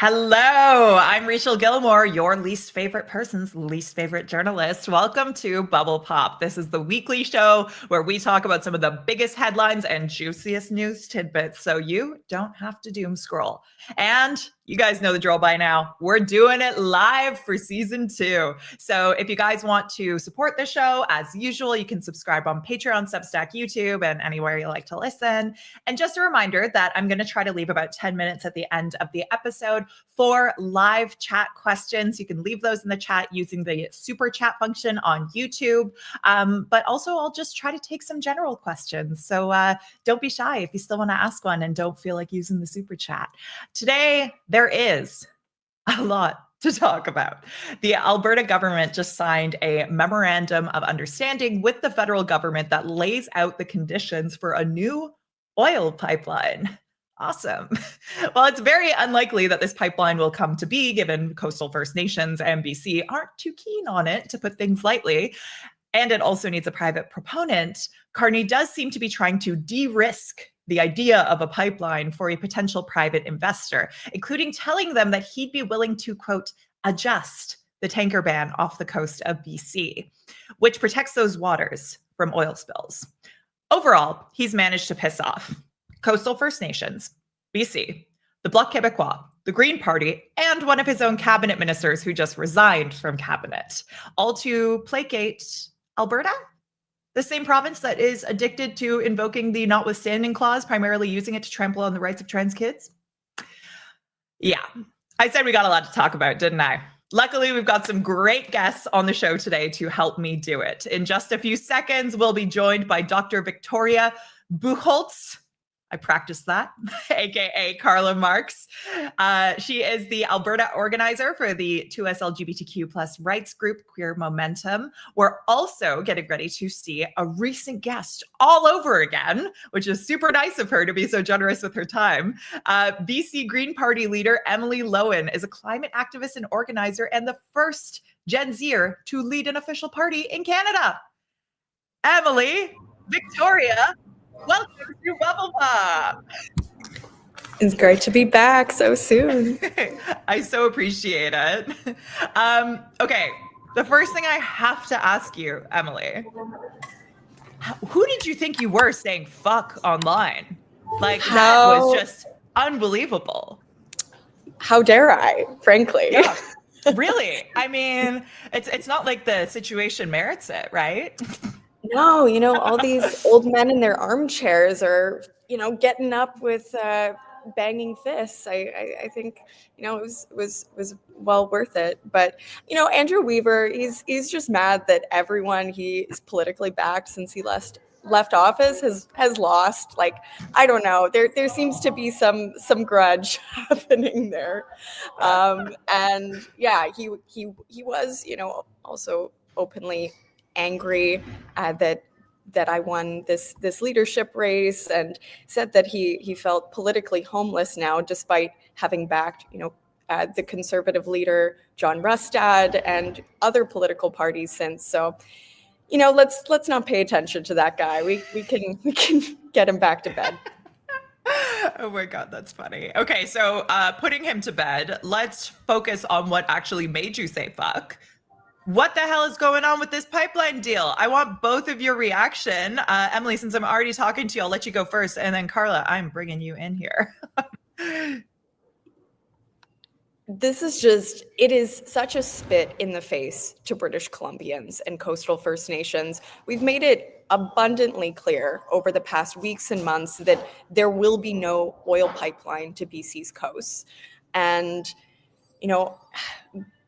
Hello, I'm Rachel Gilmore, your least favorite person's least favorite journalist. Welcome to Bubble Pop. This is the weekly show where we talk about some of the biggest headlines and juiciest news tidbits so you don't have to doom scroll. And you guys know the drill by now. We're doing it live for season 2. So if you guys want to support the show, as usual, you can subscribe on Patreon, Substack, YouTube, and anywhere you like to listen. And just a reminder that I'm going to try to leave about 10 minutes at the end of the episode for live chat questions. You can leave those in the chat using the super chat function on YouTube. But also, I'll just try to take some general questions. So don't be shy if you still want to ask one and don't feel like using the super chat. Today, there is a lot to talk about. The Alberta government just signed a memorandum of understanding with the federal government that lays out the conditions for a new oil pipeline. Awesome. Well, it's very unlikely that this pipeline will come to be, given coastal First Nations and B.C. aren't too keen on it, to put things lightly. And it also needs a private proponent. Carney does seem to be trying to de-risk the idea of a pipeline for a potential private investor, including telling them that he'd be willing to, quote, adjust the tanker ban off the coast of BC, which protects those waters from oil spills. Overall, he's managed to piss off coastal First Nations, BC, the Bloc Quebecois, the Green Party, and one of his own cabinet ministers who just resigned from cabinet, all to placate Alberta, the same province that is addicted to invoking the notwithstanding clause, primarily using it to trample on the rights of trans kids. Yeah, I said we got a lot to talk about, didn't I? Luckily, we've got some great guests on the show today to help me do it. In just a few seconds, we'll be joined by Dr. Victoria Buchholz. I practiced that, aka Karla Marx. She is the Alberta organizer for the 2S LGBTQ plus rights group Queer Momentum. We're also getting ready to see a recent guest all over again, which is super nice of her to be so generous with her time. BC Green Party leader Emily Lowan is a climate activist and organizer and the first Gen Zer to lead an official party in Canada. Emily, Victoria, welcome to Bubble Pop. It's great to be back so soon. I so appreciate it. Okay, the first thing I have to ask you, Emily, who did you think you were saying fuck online? Like, that was just unbelievable. How dare I, frankly? Yeah, really. I mean, it's not like the situation merits it, right? No, all these old men in their armchairs are, getting up with banging fists. I think, it was well worth it. But, Andrew Weaver, he's just mad that everyone he is politically backed since he left office has lost. Like, I don't know. There seems to be some grudge happening there. And yeah, he was, also openly angry that I won this leadership race, and said that he felt politically homeless now, despite having backed the conservative leader John Rustad and other political parties since. So let's not pay attention to that guy. We can get him back to bed. Oh my God, that's funny. Okay, so putting him to bed, let's focus on what actually made you say fuck. What the hell is going on with this pipeline deal? I want both of your reaction. Emily, since I'm already talking to you, I'll let you go first. And then Karla, I'm bringing you in here. It is such a spit in the face to British Columbians and coastal First Nations. We've made it abundantly clear over the past weeks and months that there will be no oil pipeline to BC's coast. And,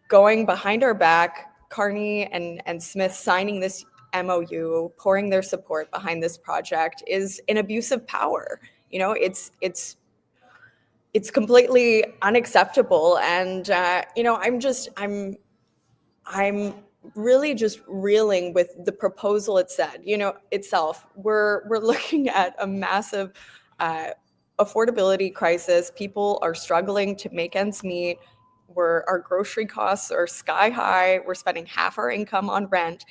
going behind our back, Carney and Smith signing this MOU, pouring their support behind this project, is an abuse of power. It's completely unacceptable. And I'm really just reeling with the proposal itself. We're looking at a massive affordability crisis. People are struggling to make ends meet. Our grocery costs are sky high. We're spending half our income on rent.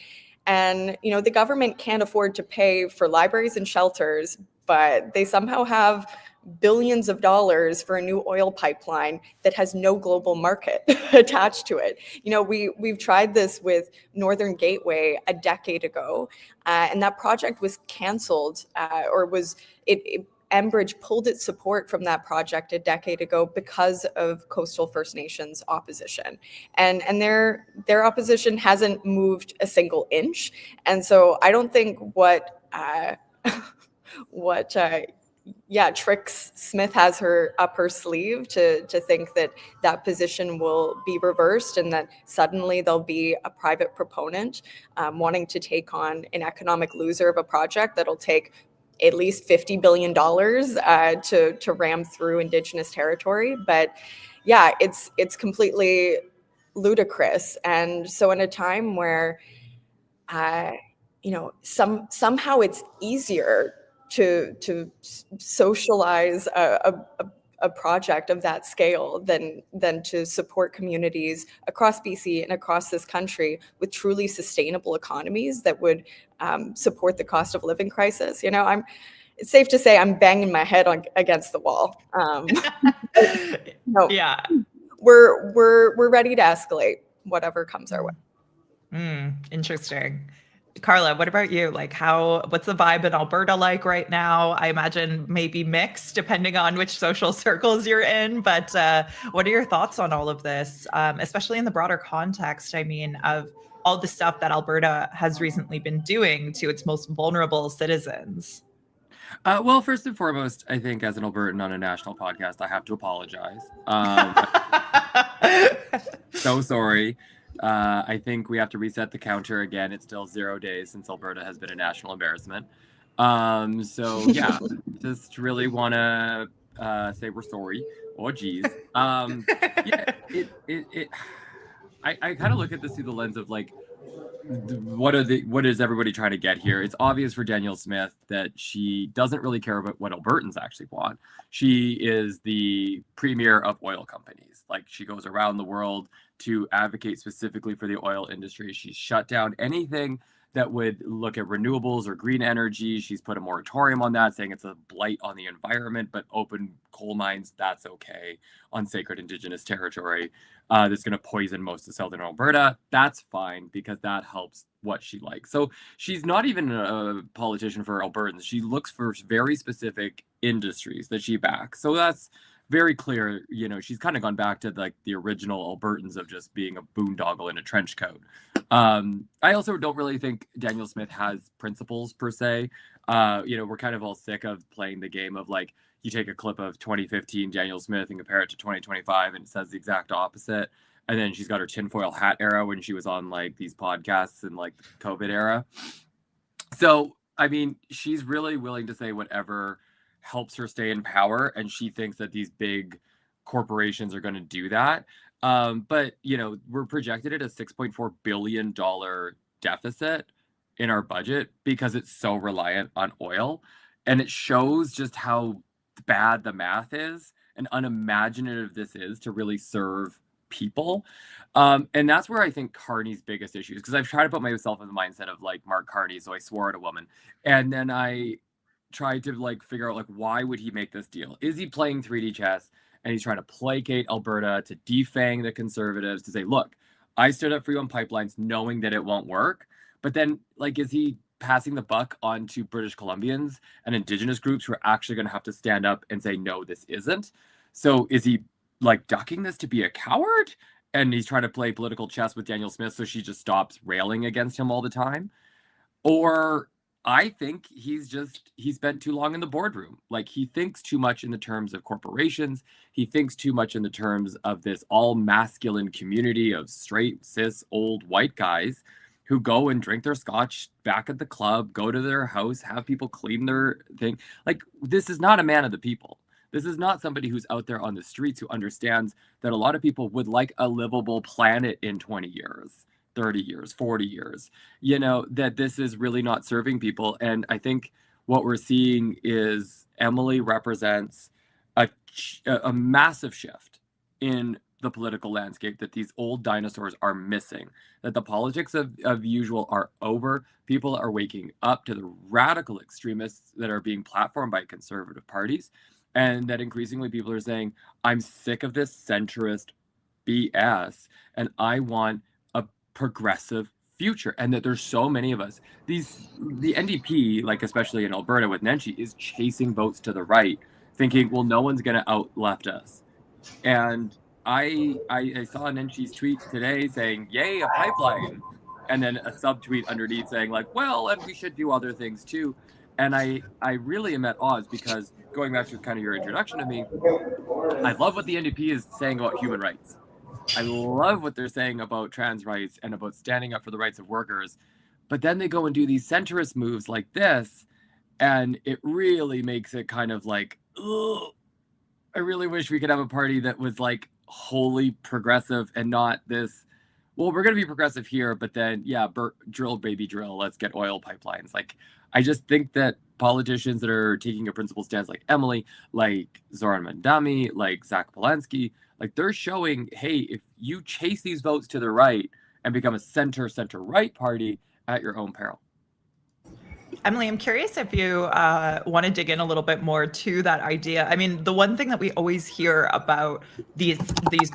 And, the government can't afford to pay for libraries and shelters, but they somehow have billions of dollars for a new oil pipeline that has no global market attached to it. You know, we've tried this with Northern Gateway a decade ago, and that project was canceled, Enbridge pulled its support from that project a decade ago because of coastal First Nations opposition, and their opposition hasn't moved a single inch. And so I don't think what tricks Smith has her up her sleeve to think that that position will be reversed and that suddenly there'll be a private proponent wanting to take on an economic loser of a project that'll take at least $50 billion to ram through Indigenous territory. But yeah, it's completely ludicrous. And so in a time where somehow it's easier to socialize a project of that scale than to support communities across BC and across this country with truly sustainable economies that would support the cost of living crisis. It's safe to say I'm banging my head against the wall. Yeah, we're ready to escalate whatever comes our way. Interesting. Karla, what about you? Like, what's the vibe in Alberta like right now? I imagine maybe mixed depending on which social circles you're in, but what are your thoughts on all of this, especially in the broader context, I mean, of all the stuff that Alberta has recently been doing to its most vulnerable citizens? Well, first and foremost, I think as an Albertan on a national podcast, I have to apologize. So sorry. I think we have to reset the counter again. It's still 0 days since Alberta has been a national embarrassment. So yeah, just really want to say we're sorry. Oh geez. Yeah, I kind of look at this through the lens of like, what is everybody trying to get here? It's obvious for Danielle Smith that she doesn't really care about what Albertans actually want. She is the premier of oil companies. Like, she goes around the world to advocate specifically for the oil industry. She's shut down anything that would look at renewables or green energy. She's put a moratorium on that, saying it's a blight on the environment, but open coal mines, that's okay on sacred Indigenous territory. That's going to poison most of southern Alberta. That's fine because that helps what she likes. So she's not even a politician for Albertans. She looks for very specific industries that she backs. So that's very clear. You know, she's kind of gone back to like the original Albertans of just being a boondoggle in a trench coat. I also don't really think Danielle Smith has principles per se. We're kind of all sick of playing the game of like, you take a clip of 2015 Danielle Smith and compare it to 2025 and it says the exact opposite. And then she's got her tinfoil hat era when she was on like these podcasts in like the COVID era. So, I mean, she's really willing to say whatever helps her stay in power. And she thinks that these big corporations are going to do that. But, we're projected at a $6.4 billion deficit in our budget because it's so reliant on oil. And it shows just how bad the math is and unimaginative this is to really serve people. And that's where I think Carney's biggest issue is, because I've tried to put myself in the mindset of like Mark Carney, so I swore at a woman. And then I tried to like figure out like, why would he make this deal? Is he playing 3D chess and he's trying to placate Alberta to defang the Conservatives to say, look, I stood up for you on pipelines knowing that it won't work. But then like, is he passing the buck on to British Columbians and Indigenous groups who are actually going to have to stand up and say, no, this isn't? So is he like ducking this to be a coward? And he's trying to play political chess with Danielle Smith so she just stops railing against him all the time? Or I think he spent too long in the boardroom. Like, he thinks too much in the terms of corporations. He thinks too much in the terms of this all masculine community of straight, cis, old white guys who go and drink their scotch back at the club, go to their house, have people clean their thing. Like, this is not a man of the people. This is not somebody who's out there on the streets who understands that a lot of people would like a livable planet in 20 years, 30 years, 40 years, that this is really not serving people. And I think what we're seeing is Emily represents a massive shift in the political landscape that these old dinosaurs are missing, that the politics of usual are over. People are waking up to the radical extremists that are being platformed by conservative parties. And that increasingly people are saying, I'm sick of this centrist BS and I want a progressive future. And that there's so many of us. The NDP, like especially in Alberta with Nenshi, is chasing votes to the right, thinking, well, no one's going to out left us. And I saw Nenshi's tweet today saying, yay, a pipeline. And then a subtweet underneath saying, like, well, and we should do other things too. And I really am at odds because going back to kind of your introduction to me, I love what the NDP is saying about human rights. I love what they're saying about trans rights and about standing up for the rights of workers. But then they go and do these centrist moves like this, and it really makes it kind of like, ugh, I really wish we could have a party that was like wholly progressive and not this, well, we're going to be progressive here, but then, yeah, drill, baby, drill. Let's get oil pipelines. Like, I just think that politicians that are taking a principled stance like Emily, like Zoran Mandami, like Zach Polanski, like they're showing, hey, if you chase these votes to the right and become a center-right party at your own peril. Emily, I'm curious if you want to dig in a little bit more to that idea. I mean, the one thing that we always hear about these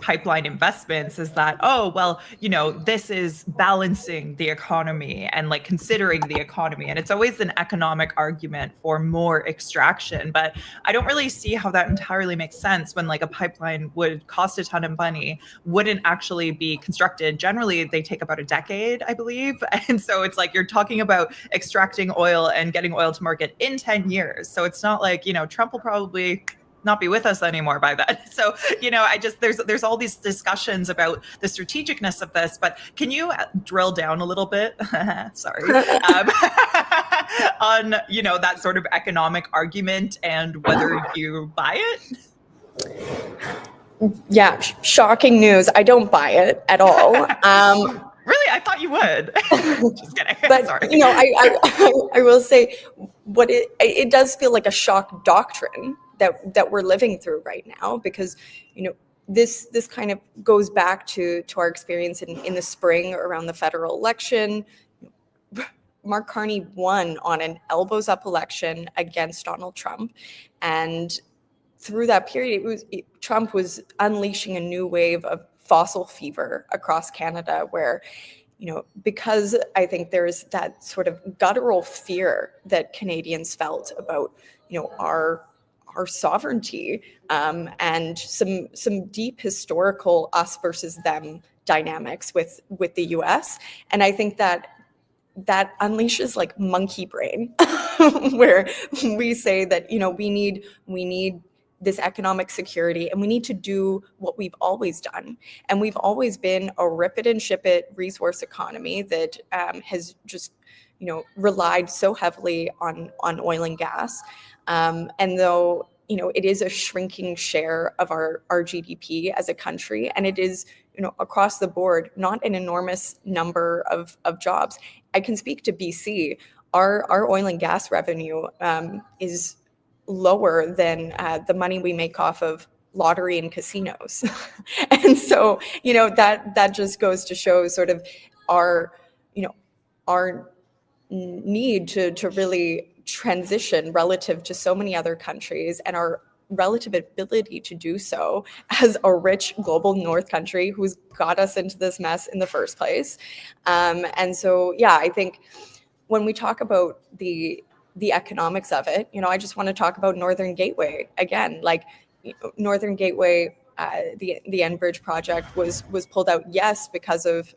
pipeline investments is that, oh, well, you know, this is balancing the economy and like considering the economy. And it's always an economic argument for more extraction. But I don't really see how that entirely makes sense when like a pipeline would cost a ton of money, wouldn't actually be constructed. Generally, they take about a decade, I believe. And so it's like you're talking about extracting oil and getting oil to market in 10 years. So it's not like, you know, Trump will probably not be with us anymore by then. So, you know, there's all these discussions about the strategicness of this, but can you drill down a little bit, sorry, on, you know, that sort of economic argument and whether you buy it? Yeah, shocking news. I don't buy it at all. Really? I thought you would. Just kidding. But sorry. you know, I will say what it does feel like a shock doctrine that we're living through right now, because you know this kind of goes back to our experience in the spring around the federal election. Mark Carney won on an elbows up election against Donald Trump, and through that period, Trump was unleashing a new wave of fossil fever across Canada, where, you know, because I think there's that sort of guttural fear that Canadians felt about, you know, our sovereignty, and some deep historical us versus them dynamics with the U.S. And I think that unleashes like monkey brain, where we say that, you know, we need this economic security, and we need to do what we've always done. And we've always been a rip it and ship it resource economy that has just, you know, relied so heavily on oil and gas. And though, you know, it is a shrinking share of our GDP as a country, and it is, you know, across the board, not an enormous number of jobs. I can speak to BC. Our oil and gas revenue is lower than the money we make off of lottery and casinos. And so, you know, that just goes to show sort of our need to really transition relative to so many other countries, and our relative ability to do so as a rich global north country who's got us into this mess in the first place. And so, yeah, I think when we talk about the economics of it, you know, I just want to talk about Northern Gateway again. Like, Northern Gateway, the Enbridge project was pulled out, yes, because of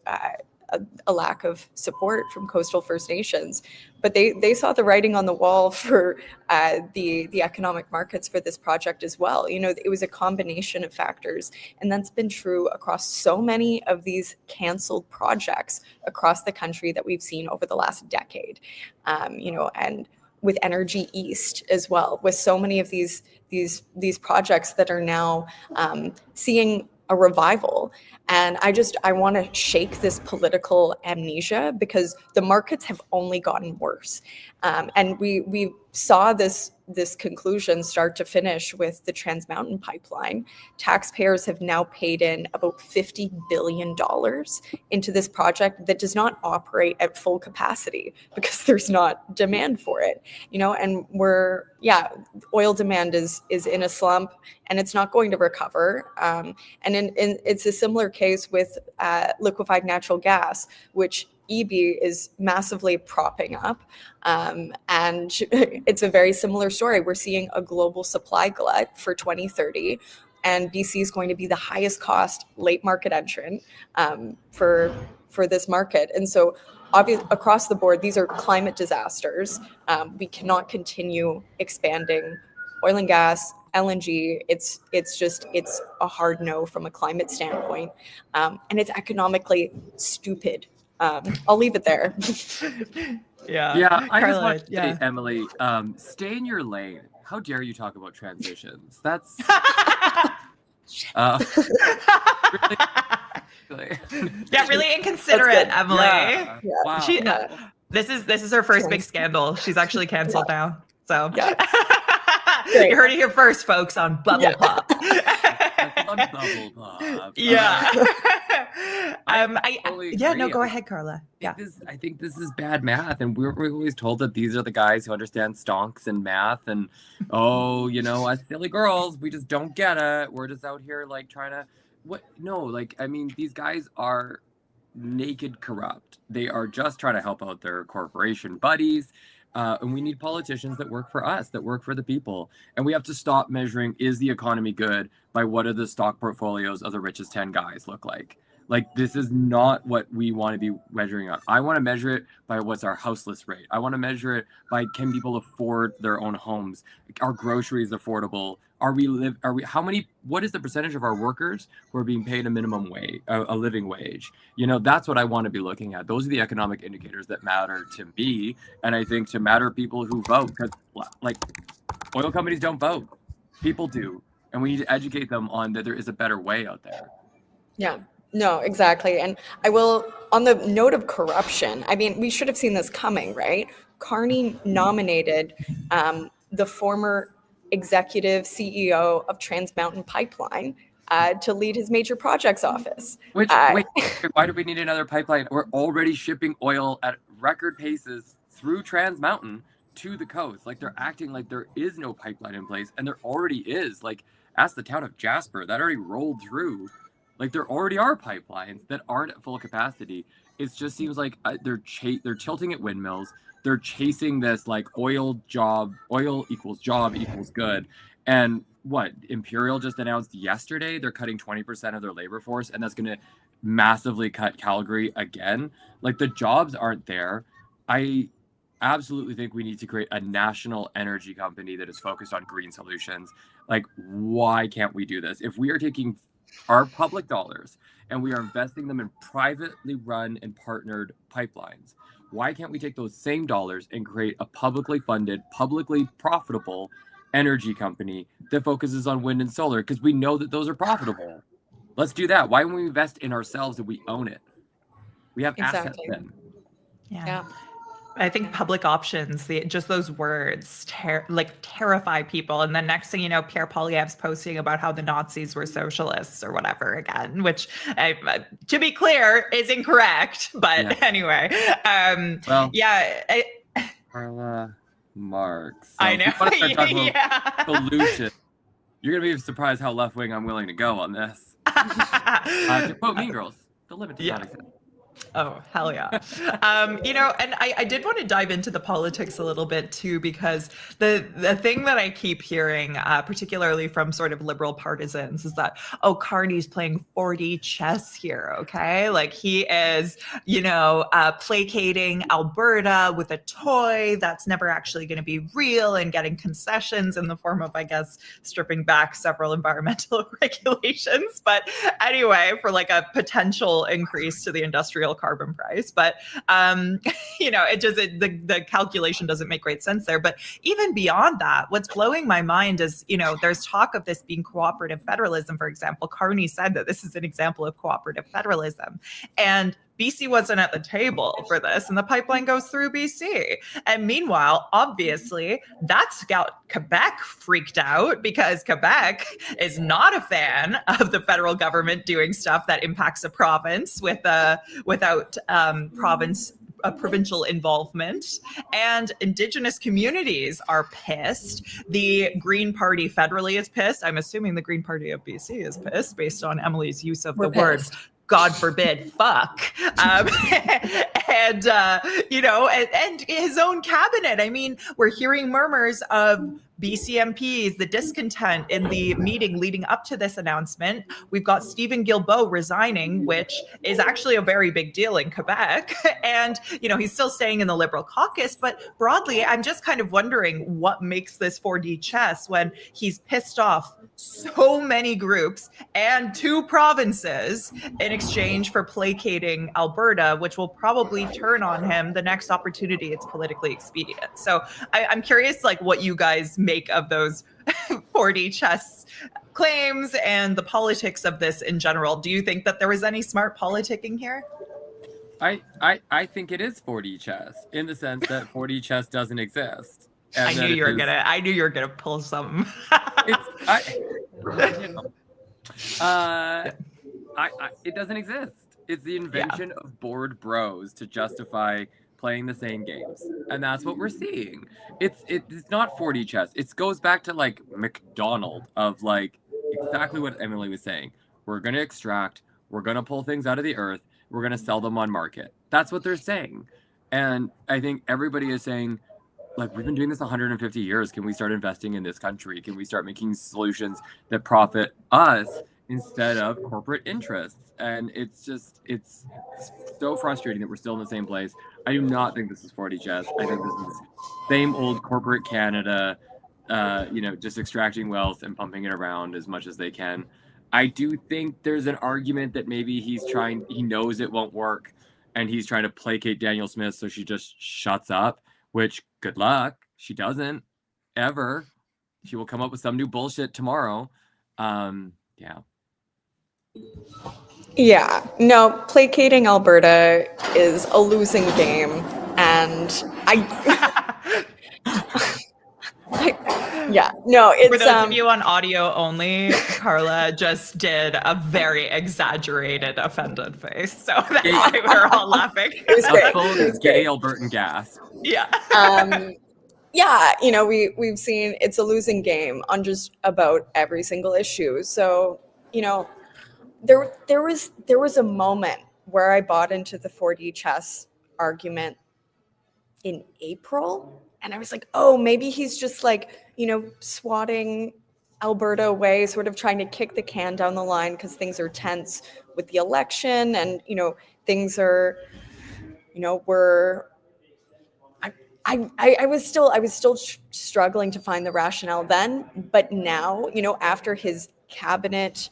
a lack of support from coastal First Nations, but they saw the writing on the wall for the economic markets for this project as well. You know, it was a combination of factors, and that's been true across so many of these canceled projects across the country that we've seen over the last decade. You know, and with Energy East as well, with so many of these projects that are now seeing a revival. And I want to shake this political amnesia, because the markets have only gotten worse. And we saw this conclusion start to finish with the Trans Mountain Pipeline. Taxpayers have now paid in about $50 billion into this project that does not operate at full capacity because there's not demand for it. And oil demand is in a slump, and it's not going to recover. And it's a similar case with liquefied natural gas, which EB is massively propping up. And it's a very similar story. We're seeing a global supply glut for 2030, and BC is going to be the highest cost late market entrant for this market. And so across the board, these are climate disasters. We cannot continue expanding oil and gas, LNG. It's a hard no from a climate standpoint. And it's economically stupid. I'll leave it there. Yeah. I just Karla, want to say, Emily, stay in your lane. How dare you talk about transitions? That's really inconsiderate, Emily. Yeah. Wow. This is her first big scandal. She's actually canceled now. So Great. you heard it here first, folks, on Bubble Pop. On Bubble Pop. Yeah. Totally Go ahead, Karla. Yeah. I think this is bad math, and we're always told that these are the guys who understand stonks and math, and us silly girls, we just don't get it. We're just out here trying to these guys are naked corrupt. They are just trying to help out their corporation buddies. And we need politicians that work for us, that work for the people. And we have to stop measuring, is the economy good, by what do the stock portfolios of the richest 10 guys look like. This is not what we want to be measuring on. I want to measure it by what's our houseless rate. I want to measure it by, can people afford their own homes? Are groceries affordable? What is the percentage of our workers who are being paid a minimum wage, a living wage? That's what I want to be looking at. Those are the economic indicators that matter to me. And I think to matter people who vote, because oil companies don't vote, people do. And we need to educate them on that there is a better way out there. Yeah. No, exactly. And I will, on the note of corruption, we should have seen this coming, right? Carney nominated the former executive CEO of Trans Mountain Pipeline to lead his major projects office. Wait, why do we need another pipeline? We're already shipping oil at record paces through Trans Mountain to the coast. They're acting like there is no pipeline in place, and there already is. Ask the town of Jasper, that already rolled through. There already are pipelines that aren't at full capacity. It just seems like they're tilting at windmills. They're chasing this oil equals job equals good. And what Imperial just announced yesterday, they're cutting 20% of their labor force, and that's going to massively cut Calgary again. The jobs aren't there. I absolutely think we need to create a national energy company that is focused on green solutions. Why can't we do this? If we are taking our public dollars and we are investing them in privately run and partnered pipelines, why can't we take those same dollars and create a publicly funded, publicly profitable energy company that focuses on wind and solar? Because we know that those are profitable. Let's do that. Why don't we invest in ourselves and we own it? We have assets then. Yeah. I think public options, just those words terrify people. And then next thing you know, Pierre Poilievre's posting about how the Nazis were socialists or whatever again, which to be clear is incorrect. But anyway, Karla, Marx. I know. Solution. You're going to be surprised how left-wing I'm willing to go on this. To quote Mean Girls, the limit does not exist. Oh, hell yeah. And I did want to dive into the politics a little bit too, because the thing that I keep hearing, particularly from sort of liberal partisans, is that, Carney's playing 4D chess here, okay? He is, placating Alberta with a toy that's never actually going to be real and getting concessions in the form of, I guess, stripping back several environmental regulations. But anyway, for a potential increase to the industrial real carbon price. But, the calculation doesn't make great sense there. But even beyond that, what's blowing my mind is, there's talk of this being cooperative federalism, for example. Carney said that this is an example of cooperative federalism. And BC wasn't at the table for this, and the pipeline goes through BC. And meanwhile, obviously, that's got Quebec freaked out because Quebec is not a fan of the federal government doing stuff that impacts a province without provincial involvement. And Indigenous communities are pissed. The Green Party federally is pissed. I'm assuming the Green Party of BC is pissed based on Emily's use of the word God forbid, fuck. And his own cabinet. I mean, we're hearing murmurs of BC MPs, the discontent in the meeting leading up to this announcement. We've got Stephen Guilbeault resigning, which is actually a very big deal in Quebec. And, he's still staying in the Liberal caucus. But broadly, I'm just kind of wondering what makes this 4D chess when he's pissed off so many groups and 2 provinces in exchange for placating Alberta, which will probably turn on him the next opportunity it's politically expedient. So I'm curious, what you guys make of those 4D chess claims and the politics of this in general. Do you think that there was any smart politicking here? I think it is 4D chess in the sense that 4D chess doesn't exist. I knew you were gonna pull something. It doesn't exist. It's the invention of bored bros to justify playing the same games, and that's what we're seeing. It's not 4D chess. It goes back to McDonald of exactly what Emily was saying. We're gonna extract. We're gonna pull things out of the earth. We're gonna sell them on market. That's what they're saying, and I think everybody is saying, we've been doing this 150 years. Can we start investing in this country? Can we start making solutions that profit us instead of corporate interests? And it's so frustrating that we're still in the same place. I do not think this is 4D chess. I think this is same old corporate Canada, just extracting wealth and pumping it around as much as they can. I do think there's an argument that maybe he knows it won't work, and he's trying to placate Danielle Smith so she just shuts up, which good luck. She doesn't ever. She will come up with some new bullshit tomorrow. Yeah, no, placating Alberta is a losing game, and it's for those of you on audio only, Karla just did a very exaggerated offended face, so that's why we're all laughing. It was great. A full gay Albertan gasp. Yeah. We've seen it's a losing game on just about every single issue. So, there was a moment where I bought into the 4D chess argument in April, and I was like, oh, maybe he's just swatting Alberta away, sort of trying to kick the can down the line because things are tense with the election, and things are, I was still struggling to find the rationale then, but now, after his cabinet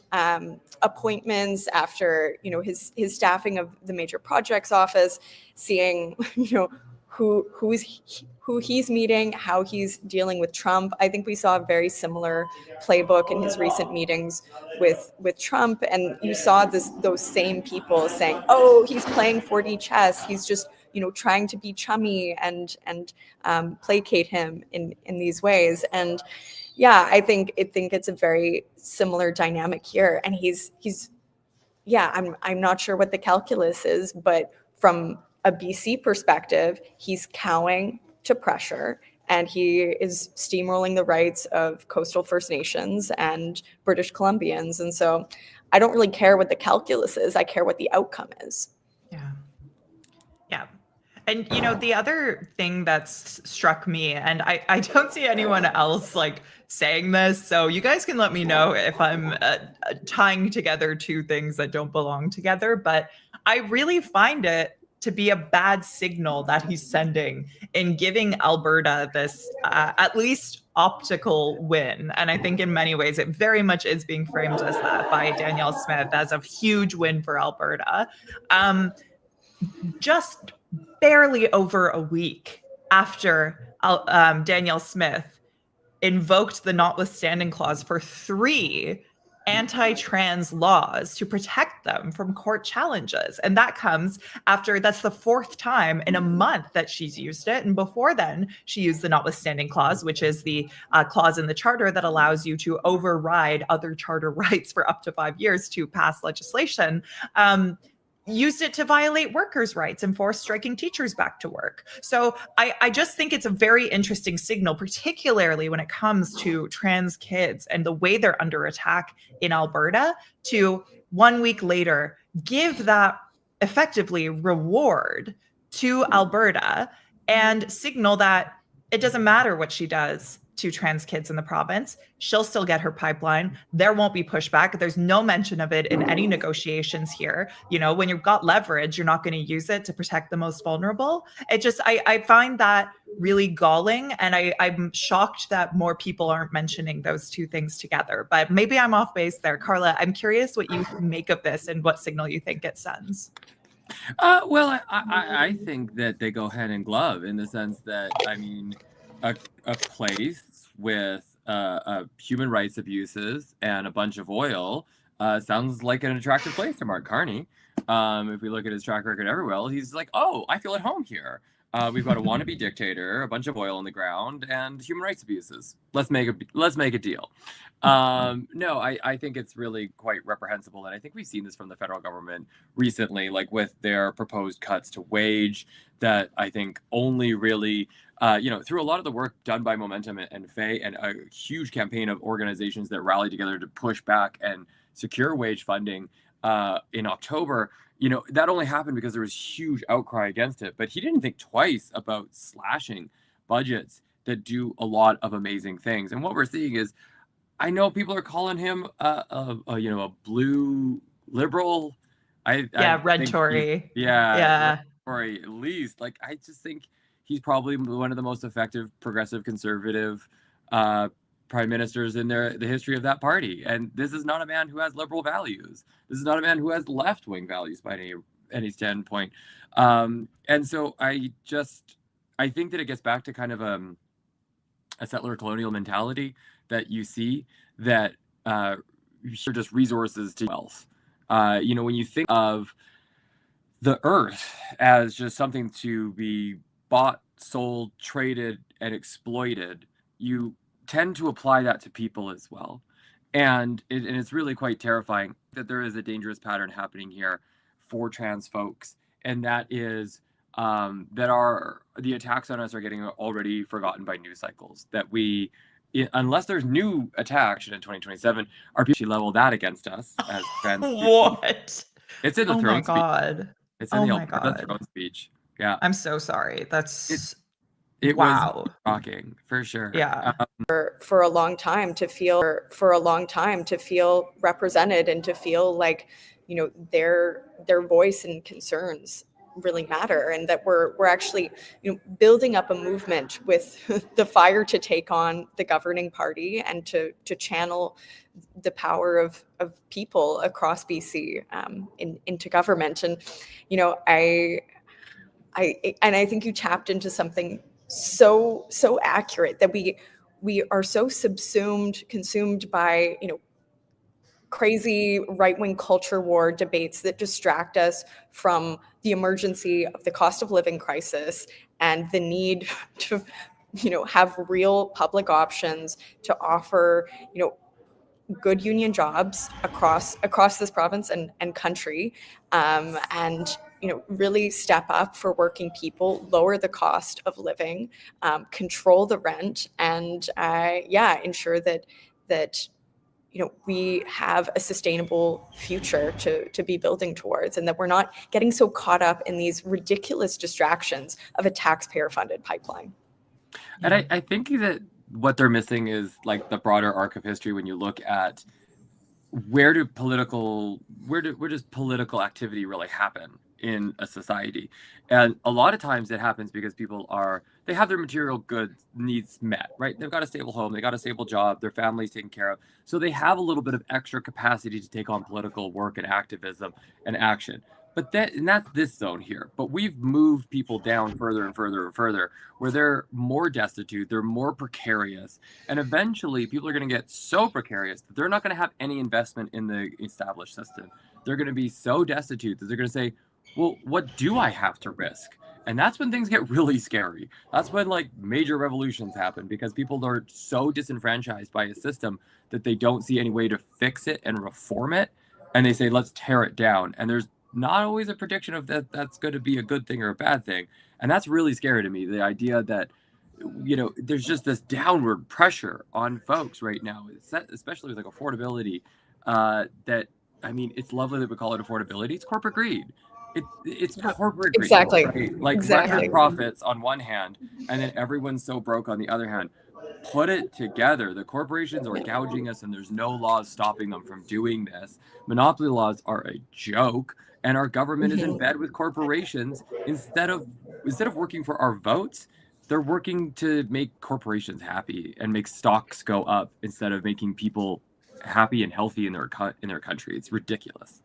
appointments, after his staffing of the major projects office, seeing who he's meeting, how he's dealing with Trump. I think we saw a very similar playbook in his recent meetings with Trump, and you saw those same people saying, "Oh, he's playing 4D chess. He's just trying to be chummy and placate him in these ways." And I think it's a very similar dynamic here. And I'm not sure what the calculus is, but from a BC perspective, he's cowing to pressure, and he is steamrolling the rights of coastal First Nations and British Columbians. And so I don't really care what the calculus is. I care what the outcome is. Yeah. And, the other thing that's struck me, and I don't see anyone else saying this, so you guys can let me know if I'm tying together two things that don't belong together, but I really find it to be a bad signal that he's sending in giving Alberta this at least optical win. And I think in many ways it very much is being framed as that by Danielle Smith, as a huge win for Alberta. just barely over a week after Danielle Smith invoked the notwithstanding clause for 3 anti-trans laws to protect them from court challenges. And that comes after, that's the 4th time in a month that she's used it. And before then, she used the notwithstanding clause, which is the clause in the charter that allows you to override other charter rights for up to 5 years to pass legislation. Used it to violate workers' rights and force striking teachers back to work. So I just think it's a very interesting signal, particularly when it comes to trans kids and the way they're under attack in Alberta, to 1 week later give that effectively reward to Alberta and signal that it doesn't matter what she does to trans kids in the province. She'll still get her pipeline. There won't be pushback. There's no mention of it in any negotiations here. You know, when you've got leverage, you're not going to use it to protect the most vulnerable. It just, I find that really galling. And I'm shocked that more people aren't mentioning those two things together. But maybe I'm off base there. Karla, I'm curious what you make of this and what signal you think it sends. Well, I think that they go hand in glove in the sense that, I mean, a place with human rights abuses and a bunch of oil sounds like an attractive place to Mark Carney. If we look at his track record everywhere, he's like, oh, I feel at home here. We've got a wannabe dictator, a bunch of oil in the ground, and human rights abuses. Let's make a deal. No, I think it's really quite reprehensible, and I think we've seen this from the federal government recently, like with their proposed cuts to wage that I think only really, through a lot of the work done by Momentum and Faye and a huge campaign of organizations that rallied together to push back and secure wage funding in October, that only happened because there was huge outcry against it. But he didn't think twice about slashing budgets that do a lot of amazing things. And what we're seeing is, I know people are calling him a blue liberal. Red Tory. Yeah. Tory, at least. Like, I just think he's probably one of the most effective progressive conservative prime ministers in the history of that party. And this is not a man who has liberal values. This is not a man who has left-wing values by any standpoint. And so I think that it gets back to kind of a settler colonial mentality that you see, that just resources to wealth. When you think of the earth as just something to be bought, sold, traded, and exploited, you tend to apply that to people as well. And it's really quite terrifying that there is a dangerous pattern happening here for trans folks. And that is that the attacks on us are getting already forgotten by news cycles. That unless there's new attacks in 2027, our people level that against us as trans people. What? It's in the throne speech. Oh my God. It's in the Alberta throne speech. Yeah. I'm so sorry. It wow. was shocking, for sure. Yeah. For a long time to feel represented and to feel like, their voice and concerns really matter, and that we're actually building up a movement with the fire to take on the governing party and to channel the power of people across BC into government. And I think you tapped into something so accurate, that we are so consumed by crazy right-wing culture war debates that distract us from the emergency of the cost of living crisis and the need to have real public options to offer good union jobs across this province and country, and really step up for working people, lower the cost of living, control the rent, and ensure that we have a sustainable future to be building towards, and that we're not getting so caught up in these ridiculous distractions of a taxpayer-funded pipeline. And I think that what they're missing is like the broader arc of history. When you look at where does political activity really happen in a society? And a lot of times it happens because people they have their material goods needs met, right? They've got a stable home, they got a stable job, their family's taken care of. So they have a little bit of extra capacity to take on political work and activism and action. But that's this zone here. But we've moved people down further and further and further, where they're more destitute, they're more precarious, and eventually people are going to get so precarious that they're not going to have any investment in the established system. They're going to be so destitute that they're going to say, well, what do I have to risk? And that's when things get really scary. That's when like major revolutions happen, because people are so disenfranchised by a system that they don't see any way to fix it and reform it. And they say, let's tear it down. And there's not always a prediction of that's going to be a good thing or a bad thing. And that's really scary to me. The idea that, there's just this downward pressure on folks right now, especially with like affordability, it's lovely that we call it affordability. It's corporate greed. It's corporate greed. Exactly. Right? Like record profits on one hand, and then everyone's so broke on the other hand. Put it together. The corporations are gouging us, and there's no laws stopping them from doing this. Monopoly laws are a joke, and our government is in bed with corporations. Instead of working for our votes, they're working to make corporations happy and make stocks go up instead of making people happy and healthy in their country. It's ridiculous.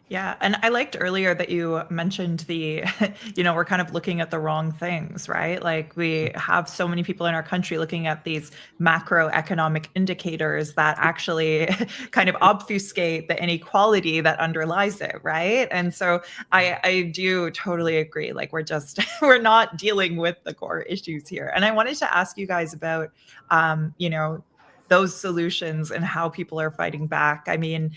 Yeah. And I liked earlier that you mentioned we're kind of looking at the wrong things, right? Like we have so many people in our country looking at these macroeconomic indicators that actually kind of obfuscate the inequality that underlies it, right? And so I do totally agree. Like we're not dealing with the core issues here. And I wanted to ask you guys about, those solutions and how people are fighting back. I mean,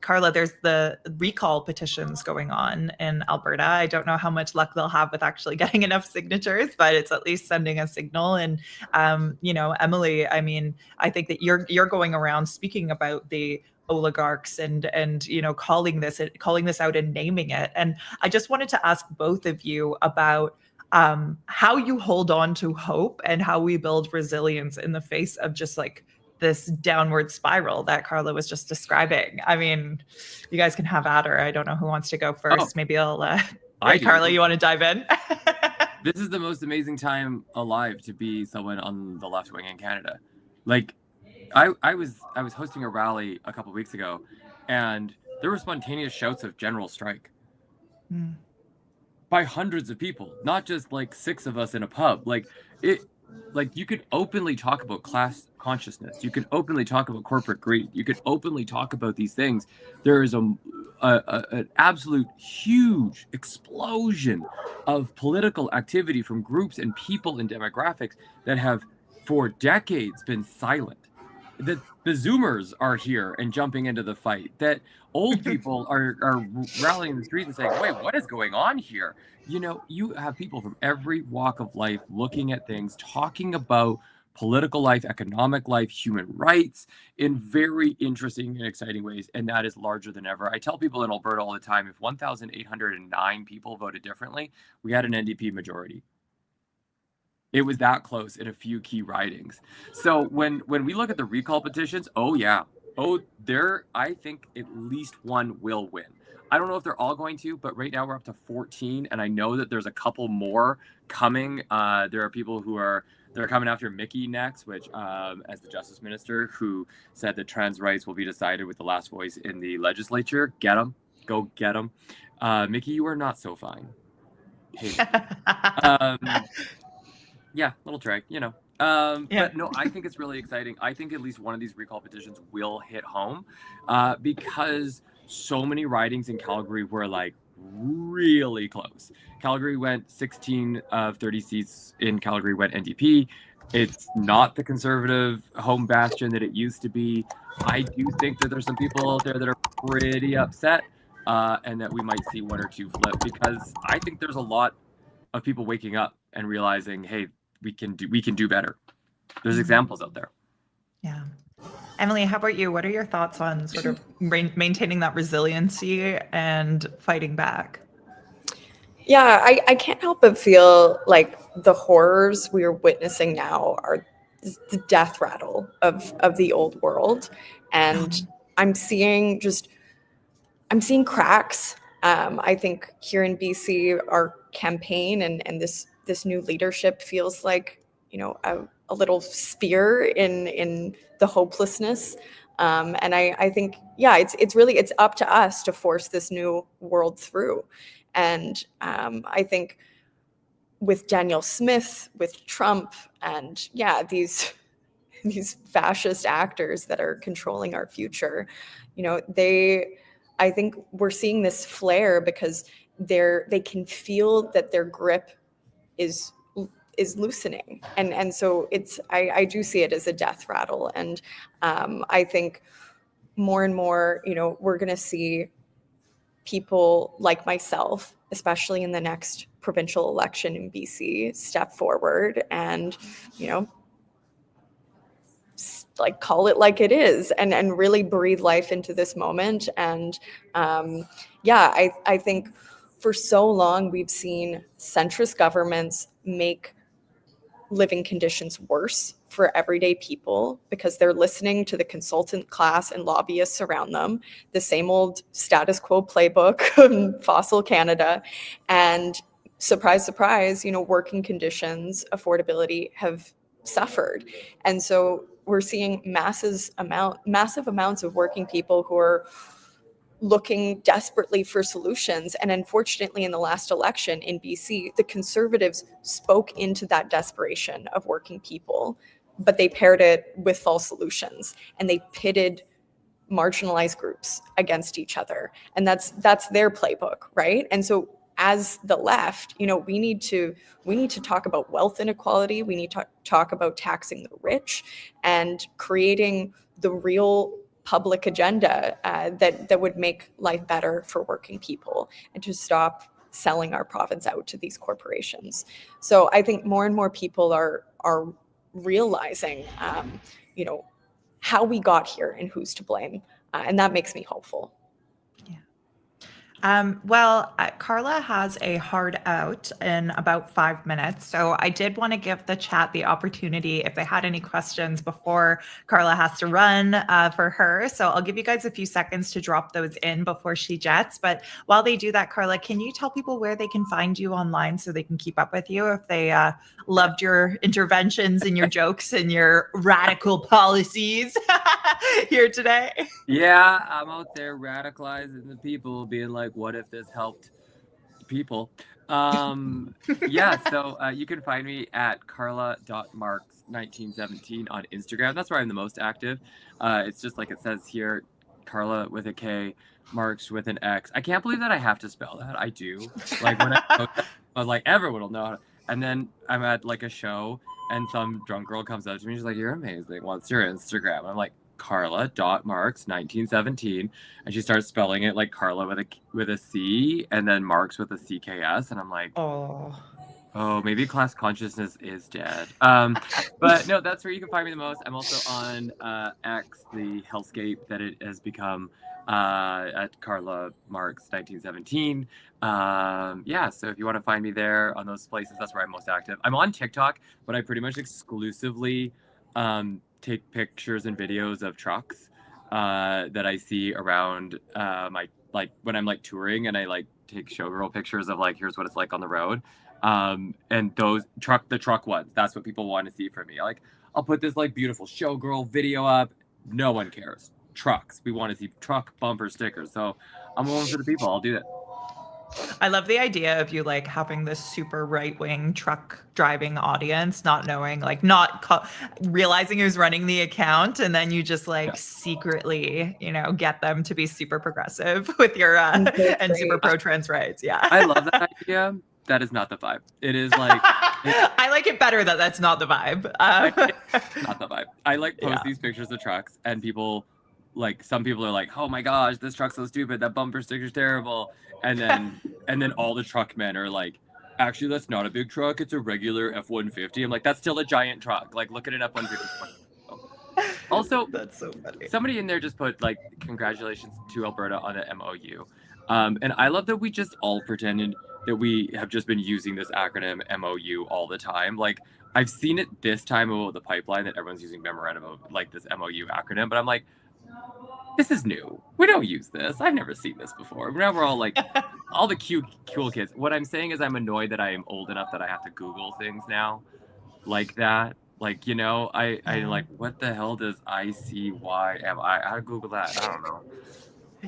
Karla, there's the recall petitions going on in Alberta. I don't know how much luck they'll have with actually getting enough signatures, but it's at least sending a signal. And, Emily, I mean, I think that you're going around speaking about the oligarchs and calling this out and naming it. And I just wanted to ask both of you about how you hold on to hope and how we build resilience in the face of just like this downward spiral that Karla was just describing. I mean, you guys can have at her. I don't know who wants to go first. Maybe I'll Karla, you want to dive in? This is the most amazing time alive to be someone on the left wing in Canada. Like I was hosting a rally a couple of weeks ago, and there were spontaneous shouts of general strike. By hundreds of people, not just like 6 of us in a pub. Like you could openly talk about class consciousness. You could openly talk about corporate greed. You could openly talk about these things. There is an absolute huge explosion of political activity from groups and people and demographics that have for decades been silent. The Zoomers are here and jumping into the fight. That old people are rallying in the streets and saying, wait, what is going on here? You have people from every walk of life looking at things, talking about political life, economic life, human rights in very interesting and exciting ways. And that is larger than ever. I tell people in Alberta all the time, if 1,809 people voted differently, we had an NDP majority. It was that close in a few key ridings. So when we look at the recall petitions, I think at least one will win. I don't know if they're all going to, but right now we're up to 14, and I know that there's a couple more coming. There are people they're coming after Mickey next, which as the Justice Minister, who said that trans rights will be decided with the last voice in the legislature. Get them. Go get them. Mickey, you are not so fine. Yeah, little drag, But no, I think it's really exciting. I think at least one of these recall petitions will hit home because so many ridings in Calgary were like really close. Calgary went 16 of 30 seats in Calgary went NDP. It's not the conservative home bastion that it used to be. I do think that there's some people out there that are pretty upset and that we might see 1 or 2 flip, because I think there's a lot of people waking up and realizing, hey, we can do better. There's examples out there. Yeah. Emily, how about you? What are your thoughts on sort of maintaining that resiliency and fighting back? Yeah, I can't help but feel like the horrors we are witnessing now are the death rattle of the old world. And I'm seeing cracks. I think here in BC, our campaign and this new leadership feels like, a little spear in the hopelessness And I think, yeah, it's up to us to force this new world through. And I think with Danielle Smith, with Trump, and yeah, these fascist actors that are controlling our future, I think we're seeing this flare because they can feel that their grip is loosening, and so I do see it as a death rattle. And I think more and more, we're going to see people like myself, especially in the next provincial election in BC, step forward and, like, call it like it is, and really breathe life into this moment. And I think for so long we've seen centrist governments make living conditions worse for everyday people because they're listening to the consultant class and lobbyists around them, the same old status quo playbook of fossil Canada. And surprise, surprise, working conditions, affordability have suffered. And so we're seeing massive amounts of working people who are looking desperately for solutions. And unfortunately, in the last election in BC, the Conservatives spoke into that desperation of working people, but they paired it with false solutions, and they pitted marginalized groups against each other. And that's their playbook, right? And so as the left, we need to talk about wealth inequality. We need to talk about taxing the rich and creating the real public agenda that would make life better for working people, and to stop selling our province out to these corporations. So I think more and more people are realizing, how we got here and who's to blame, and that makes me hopeful. Karla has a hard out in about 5 minutes. So I did want to give the chat the opportunity if they had any questions before Karla has to run for her. So I'll give you guys a few seconds to drop those in before she jets. But while they do that, Karla, can you tell people where they can find you online so they can keep up with you if they loved your interventions and your jokes and your radical policies here today? Yeah, I'm out there radicalizing the people, being like, what if this helped people? So you can find me at karla.marx1917 on Instagram. That's where I'm the most active. It's just like it says here, Karla with a K, Marx with an X. I can't believe that I have to spell that. I do. Like when I was like, everyone will know how to. And then I'm at like a show and some drunk girl comes up to me. She's like, you're amazing. What's your Instagram? I'm like, Karla.marx1917, and she starts spelling it like Karla with a C and then Marx with a CKS, and I'm like, oh, maybe class consciousness is dead. But no, that's where you can find me the most. I'm also on X, the hellscape that it has become, at Karla Marx 1917. So if you want to find me there on those places, that's where I'm most active. I'm on TikTok, but I pretty much exclusively take pictures and videos of trucks that I see around when I'm like touring, and I like take showgirl pictures of like, here's what it's like on the road. And the truck ones, that's what people want to see from me. Like, I'll put this like beautiful showgirl video up. No one cares. Trucks. We want to see truck bumper stickers. So I'm one for the people. I'll do that. I love the idea of you like having this super right-wing truck driving audience, not knowing, like realizing who's running the account, and then you just secretly, get them to be super progressive with your and super pro-trans rights. Yeah. I love that idea. That is not the vibe. It is like I like it better that that's not the vibe. Not the vibe. I like post these pictures of trucks, and people like, some people are like, oh my gosh, this truck's so stupid, that bumper sticker's terrible. And then all the truck men are like, actually, that's not a big truck, it's a regular F-150. I'm like, that's still a giant truck. Like, look at an F-150. Also, that's so funny. Somebody in there just put like, congratulations to Alberta on the MOU. And I love that we just all pretended that we have just been using this acronym MOU all the time. Like, I've seen it this time about the pipeline that everyone's using memorandum of like this MOU acronym, but I'm like, this is new. We don't use this. I've never seen this before. Now we're all like, all the cool kids. What I'm saying is I'm annoyed that I am old enough that I have to Google things now like that. Like, you know, I like, what the hell does ICYM? I had to Google that. I don't know.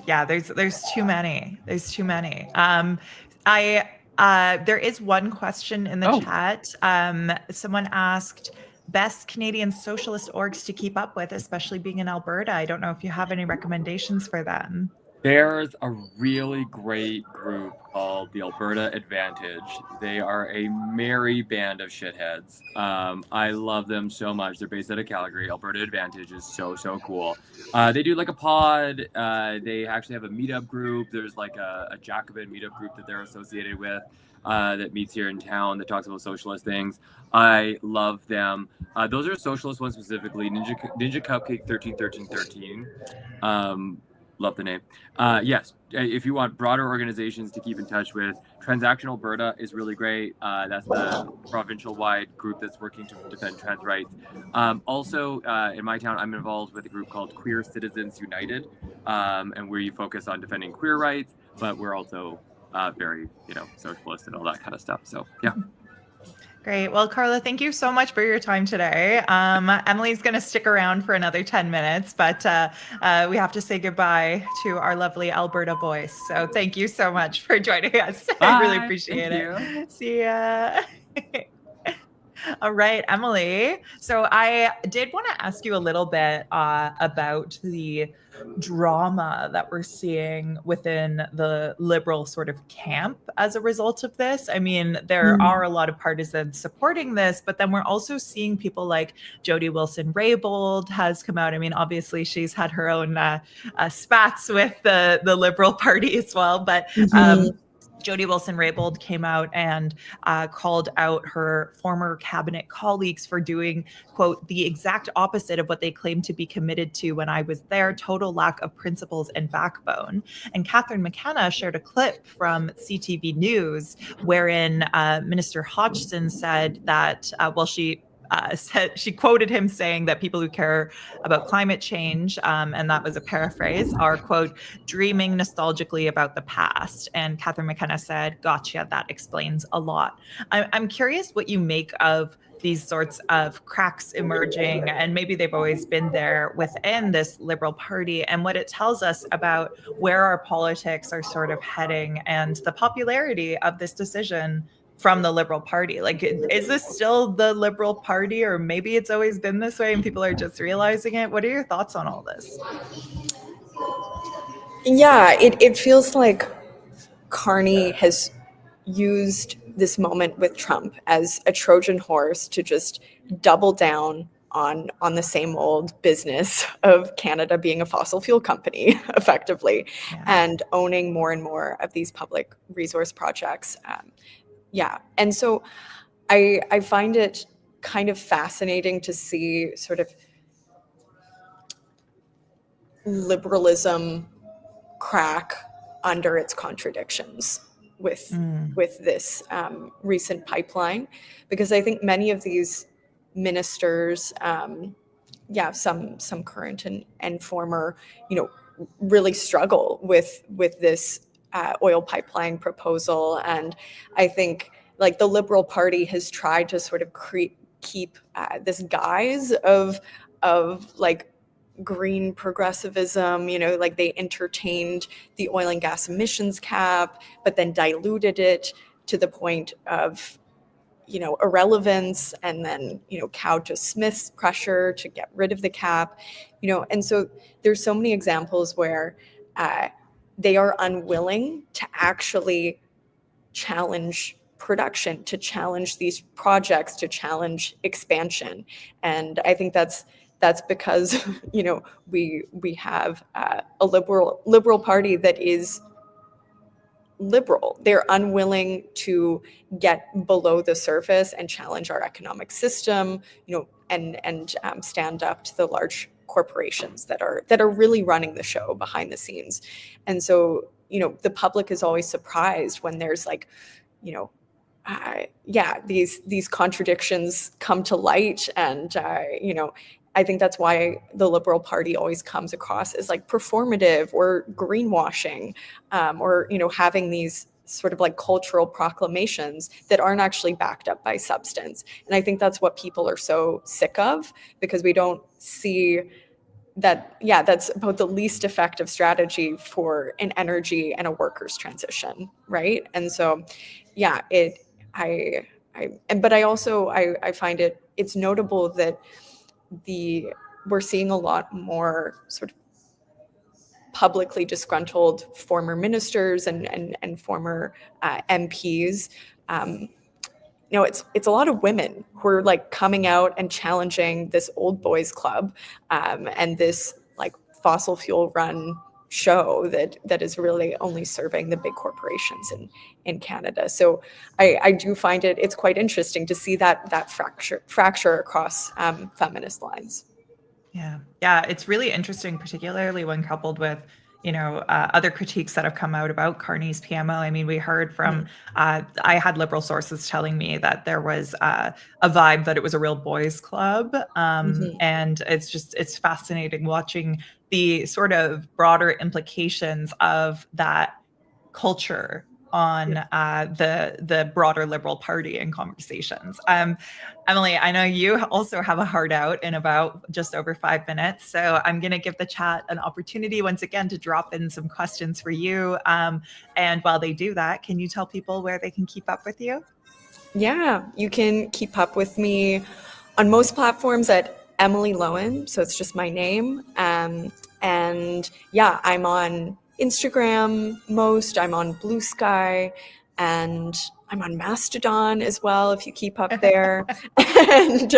Yeah, there's too many. There's too many. I there is one question in the Oh. chat. Someone asked best Canadian socialist orgs to keep up with, especially being in Alberta. I don't know if you have any recommendations for them. There's a really great group called the Alberta Advantage. They are a merry band of shitheads. I love them so much. They're based out of Calgary. Alberta Advantage is so cool. They do like a pod. They actually have a meetup group. There's like a Jacobin meetup group that they're associated with that meets here in town that talks about socialist things. I love them. Those are socialist ones specifically. Ninja Cupcake 131313. Love the name. Yes, if you want broader organizations to keep in touch with, Transaction Alberta is really great. That's the provincial-wide group that's working to defend trans rights. Also, in my town, I'm involved with a group called Queer Citizens United, and we focus on defending queer rights, but we're also very, socialist and all that kind of stuff. So, yeah. Great. Well, Karla, thank you so much for your time today. Emily's going to stick around for another 10 minutes, but we have to say goodbye to our lovely Alberta voice. So thank you so much for joining us. Bye. I really appreciate Thank it. See ya. All right, Emily. So I did want to ask you a little bit about the drama that we're seeing within the liberal sort of camp as a result of this. I mean, there are a lot of partisans supporting this, but then we're also seeing people like Jody Wilson-Raybould has come out. I mean, obviously she's had her own spats with the Liberal Party as well, but Jody Wilson-Raybould came out and called out her former cabinet colleagues for doing, quote, the exact opposite of what they claimed to be committed to when I was there, total lack of principles and backbone. And Catherine McKenna shared a clip from CTV News wherein Minister Hodgson said that, she quoted him saying that people who care about climate change, and that was a paraphrase, are, quote, dreaming nostalgically about the past. And Catherine McKenna said, gotcha, that explains a lot. I'm curious what you make of these sorts of cracks emerging, and maybe they've always been there within this Liberal Party, and what it tells us about where our politics are sort of heading and the popularity of this decision from the Liberal Party. Like, is this still the Liberal Party, or maybe it's always been this way and people are just realizing it? What are your thoughts on all this? Yeah, it feels like Carney has used this moment with Trump as a Trojan horse to just double down on the same old business of Canada being a fossil fuel company, effectively, and owning more and more of these public resource projects. And so I find it kind of fascinating to see sort of liberalism crack under its contradictions with this recent pipeline, because I think many of these ministers, some current and former, really struggle with this oil pipeline proposal. And I think like the Liberal Party has tried to sort of keep this guise of like green progressivism, like they entertained the oil and gas emissions cap, but then diluted it to the point of, irrelevance, and then, cowed to Smith's pressure to get rid of the cap, and so there's so many examples where they are unwilling to actually challenge production, to challenge these projects, to challenge expansion. And I think that's because we have a liberal party that is liberal. They're unwilling to get below the surface and challenge our economic system, and stand up to the large corporations that are really running the show behind the scenes. And so, the public is always surprised when there's like, these contradictions come to light. And, I think that's why the Liberal Party always comes across as like performative or greenwashing, or, having these sort of like cultural proclamations that aren't actually backed up by substance. And I think that's what people are so sick of, because we don't see that, yeah, that's about the least effective strategy for an energy and a workers transition, right? And so, yeah, but I also, I find it's notable that we're seeing a lot more sort of publicly disgruntled former ministers and former MPs. It's a lot of women who are like coming out and challenging this old boys club and this like fossil fuel run show that is really only serving the big corporations in Canada. So I do find it's quite interesting to see that fracture across feminist lines. Yeah, it's really interesting, particularly when coupled with other critiques that have come out about Carney's PMO. I mean, we heard from I had liberal sources telling me that there was a vibe that it was a real boys club, and it's fascinating watching the sort of broader implications of that culture on the broader Liberal Party in conversations. Emily, I know you also have a heart out in about just over 5 minutes, so I'm going to give the chat an opportunity once again to drop in some questions for you. And while they do that, can you tell people where they can keep up with you? Yeah, you can keep up with me on most platforms at Emily Lowan, so it's just my name. And yeah, I'm on Instagram most, I'm on Blue Sky, and I'm on Mastodon as well, if you keep up there. And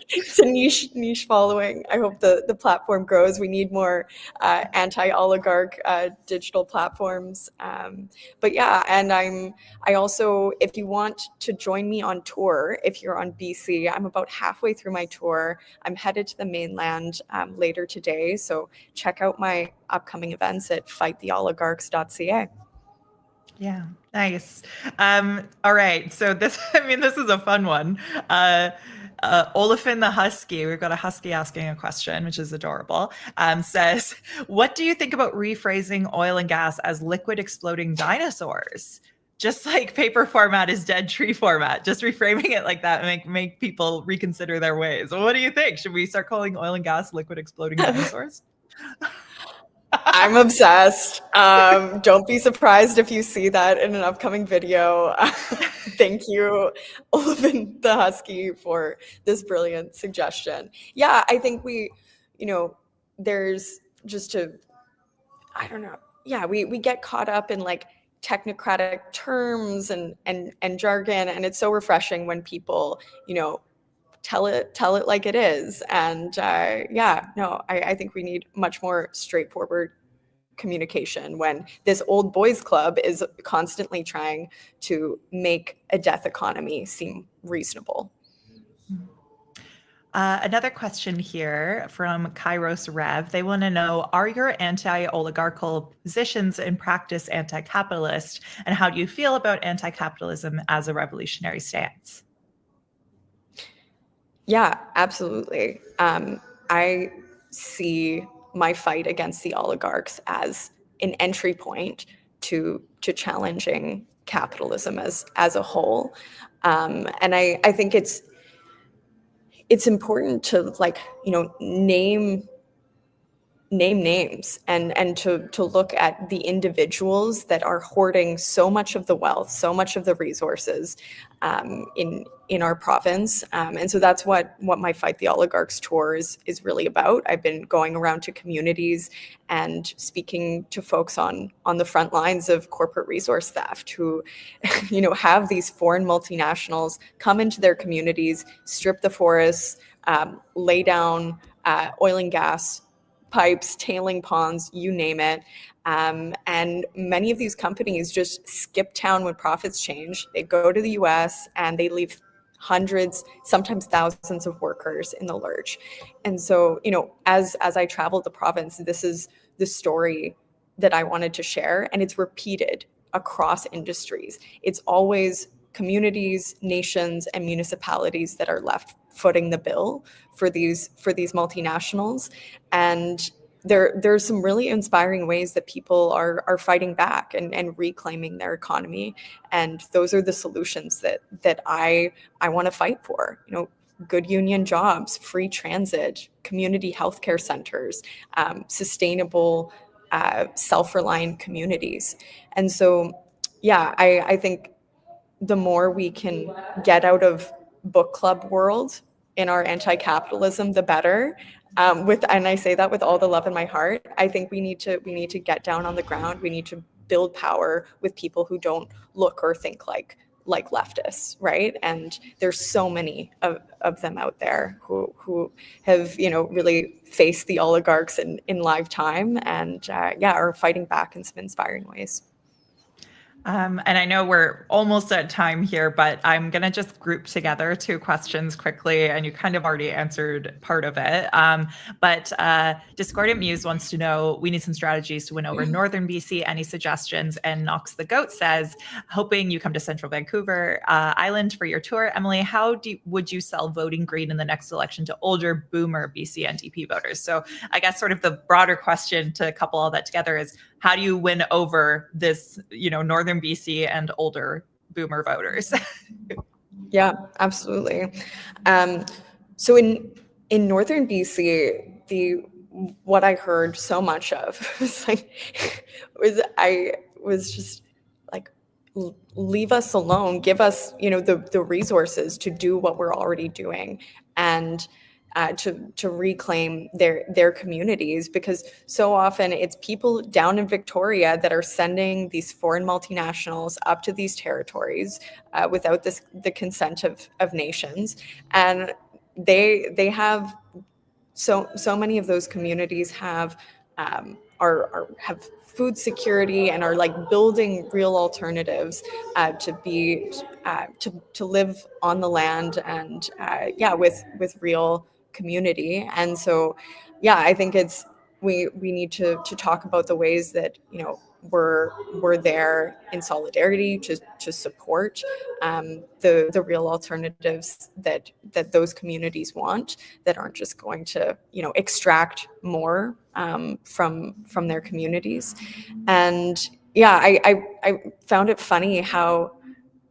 it's a niche following. I hope the platform grows. We need more anti-oligarch digital platforms. But yeah, and I also, if you want to join me on tour, if you're on BC, I'm about halfway through my tour. I'm headed to the mainland later today. So check out my upcoming events at fighttheoligarchs.ca. Yeah, nice. All right. So this is a fun one. Olafin the Husky, we've got a husky asking a question, which is adorable, says, what do you think about rephrasing oil and gas as liquid exploding dinosaurs? Just like paper format is dead tree format, just reframing it like that and make people reconsider their ways. Well, what do you think? Should we start calling oil and gas liquid exploding dinosaurs? I'm obsessed. Don't be surprised if you see that in an upcoming video. Thank you, Olivin the Husky, for this brilliant suggestion. Yeah, I think there's I don't know. Yeah, we get caught up in like technocratic terms and jargon, and it's so refreshing when people, tell it like it is. And I think we need much more straightforward communication when this old boys club is constantly trying to make a death economy seem reasonable. Another question here from Kairos Rev. They want to know, are your anti-oligarchical positions in practice anti-capitalist? And how do you feel about anti-capitalism as a revolutionary stance? Yeah, absolutely. I see my fight against the oligarchs as an entry point to challenging capitalism as a whole. And I think it's important to name names and to look at the individuals that are hoarding so much of the wealth, so much of the resources in our province. And so that's what my Fight the Oligarchs tour is really about. I've been going around to communities and speaking to folks on the front lines of corporate resource theft who, have these foreign multinationals come into their communities, strip the forests, lay down oil and gas pipes, tailing ponds, you name it. And many of these companies just skip town when profits change. They go to the US and they leave hundreds, sometimes thousands of workers in the lurch. And so, as I traveled the province, this is the story that I wanted to share, and it's repeated across industries. It's always communities, nations, and municipalities that are left footing the bill for these multinationals. And there's some really inspiring ways that people are fighting back and reclaiming their economy, and those are the solutions that I want to fight for. Good union jobs, free transit, community healthcare centers, sustainable, self-reliant communities. And so, yeah, I think the more we can get out of book club world in our anti-capitalism, the better. And I say that with all the love in my heart. I think we need to get down on the ground. We need to build power with people who don't look or think like leftists, right? And there's so many of them out there who have really faced the oligarchs in live time, and are fighting back in some inspiring ways. And I know we're almost at time here, but I'm going to just group together two questions quickly, and you kind of already answered part of it. But Discordant Muse wants to know, we need some strategies to win over Northern BC. Any suggestions? And Knox the Goat says, hoping you come to Central Vancouver Island for your tour. Emily, how would you sell voting green in the next election to older boomer BC NDP voters? So I guess sort of the broader question to couple all that together is, how do you win over this, Northern BC and older boomer voters? Yeah, absolutely. So in Northern BC, what I heard so much of was just like, leave us alone, give us, the resources to do what we're already doing, and to reclaim their communities, because so often it's people down in Victoria that are sending these foreign multinationals up to these territories without the consent of nations, and they have so many of those communities have food security and are like building real alternatives to live on the land, and with real community. And so I think we need to talk about the ways that we're there in solidarity to support the real alternatives that those communities want, that aren't just going to extract more from their communities. And I found it funny how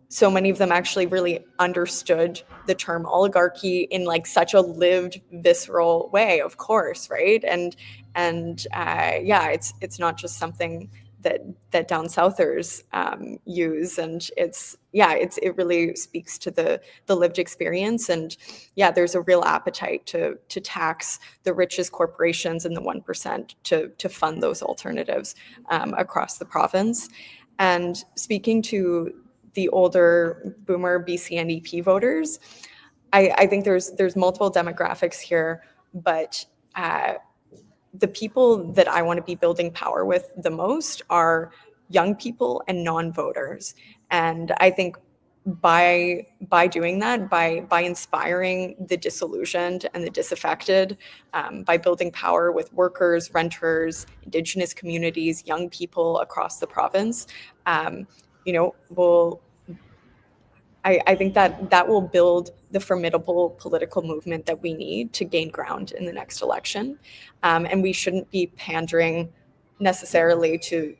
so many of them actually really understood the term oligarchy in like such a lived, visceral way, of course, right? And it's not just something that down southers use, and it really speaks to the lived experience. And there's a real appetite to tax the richest corporations and the 1% to fund those alternatives across the province. And speaking to the older boomer BC NDP voters, I think there's multiple demographics here, but the people that I want to be building power with the most are young people and non-voters. And I think by doing that, by inspiring the disillusioned and the disaffected, by building power with workers, renters, Indigenous communities, young people across the province, I think that will build the formidable political movement that we need to gain ground in the next election. And we shouldn't be pandering necessarily to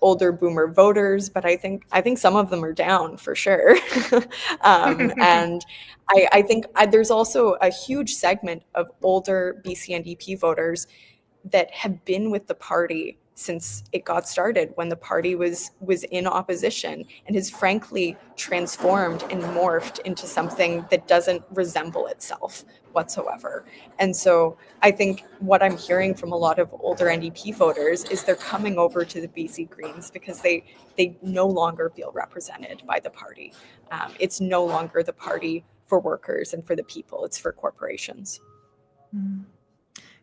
older boomer voters, but I think some of them are down for sure. And I think there's also a huge segment of older BC NDP voters that have been with the party since it got started, when the party was in opposition, and has frankly transformed and morphed into something that doesn't resemble itself whatsoever. And so I think what I'm hearing from a lot of older NDP voters is they're coming over to the BC Greens because they no longer feel represented by the party. It's no longer the party for workers and for the people, it's for corporations. Mm.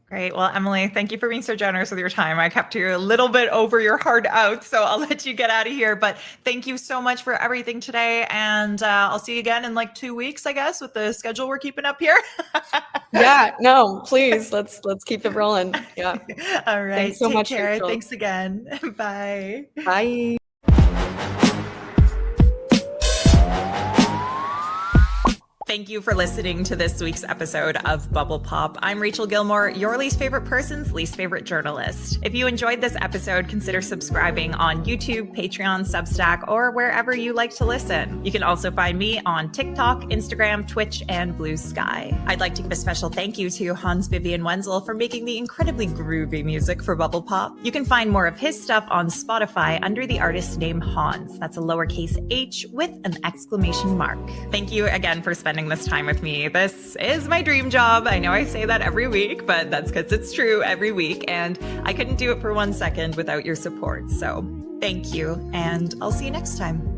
Great. Well, Emily, thank you for being so generous with your time. I kept you a little bit over your hard out, so I'll let you get out of here. But thank you so much for everything today. And I'll see you again in like 2 weeks, I guess, with the schedule we're keeping up here. Yeah, no, please. Let's keep it rolling. Yeah. All right. Thanks so much, care. Rachel. Thanks again. Bye. Bye. Thank you for listening to this week's episode of Bubble Pop. I'm Rachel Gilmore, your least favorite person's least favorite journalist. If you enjoyed this episode, consider subscribing on YouTube, Patreon, Substack, or wherever you like to listen. You can also find me on TikTok, Instagram, Twitch, and Blue Sky. I'd like to give a special thank you to Hans Vivian Wenzel for making the incredibly groovy music for Bubble Pop. You can find more of his stuff on Spotify under the artist name Hans. That's a lowercase h with an exclamation mark. Thank you again for spending this time with me. This is my dream job. I know I say that every week, but that's because it's true every week, and I couldn't do it for 1 second without your support. So thank you, and I'll see you next time.